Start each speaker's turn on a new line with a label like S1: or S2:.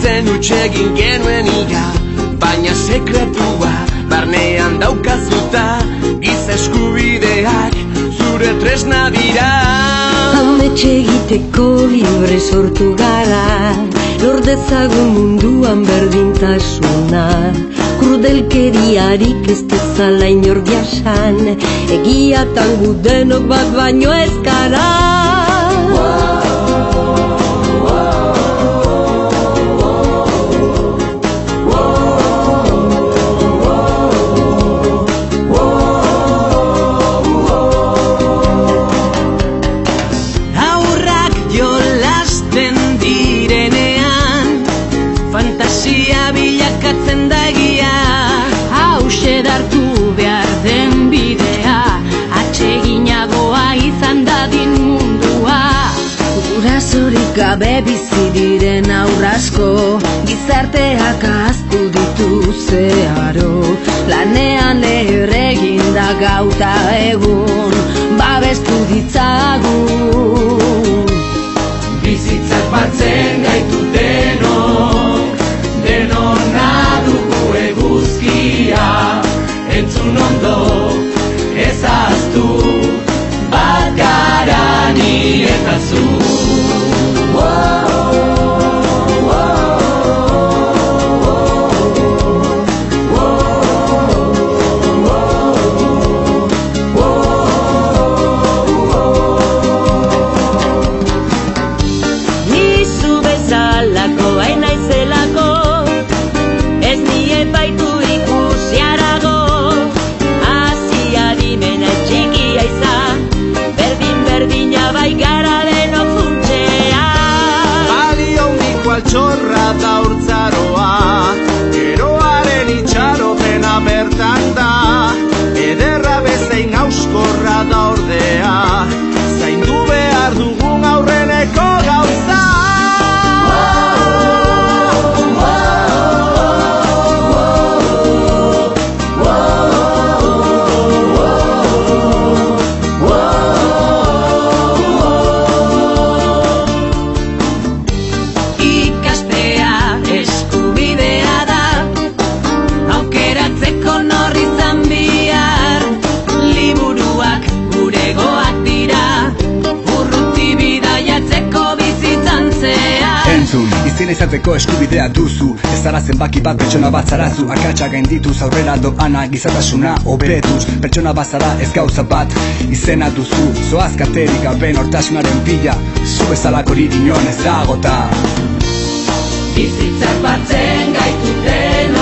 S1: bizitzen utxegin genuen ia, baina sekretua barnean daukazuta, giza eskubideak zure tresna dira.
S2: Amets egiteko libre sortu gara, lor dezagun munduan berdintasuna, krudelkeriarik ez dezala inor jasan, egiatan gu denok bat baino ez gara.
S3: Fantasia bilakatzen da egia, hauxe dartu behar den bidea, atseginagoa izan dadin mundua.
S2: Gurasorik gabe bizi diren aurrasko, gizarteak ahaztu ditu zeharo, lanean erregin da gauta egun, babestu ditzagun.
S1: Bizitzak batzen gaitu denona dugu eguzkia, entzun ondo ezaztu, bat gara ni eta zu. Txorra da urtzaroa, geroaren itxaropena bertan da, ederra bezain auskorra da ordea, zaindu behar dugun aurreneko gauza.
S4: Izena izateko eskubidea duzu, ez zara zenbaki bat pertsona bat zarazu, akatsa gaindituz aurrera doana gizatasuna hobetuz, pertsona bat zara ez gauza bat izena duzu, zoaz katerik gabe nortasunaren bila, zu bezalakorik inon ez dagota.
S1: Bizitzak batzen gaitu denok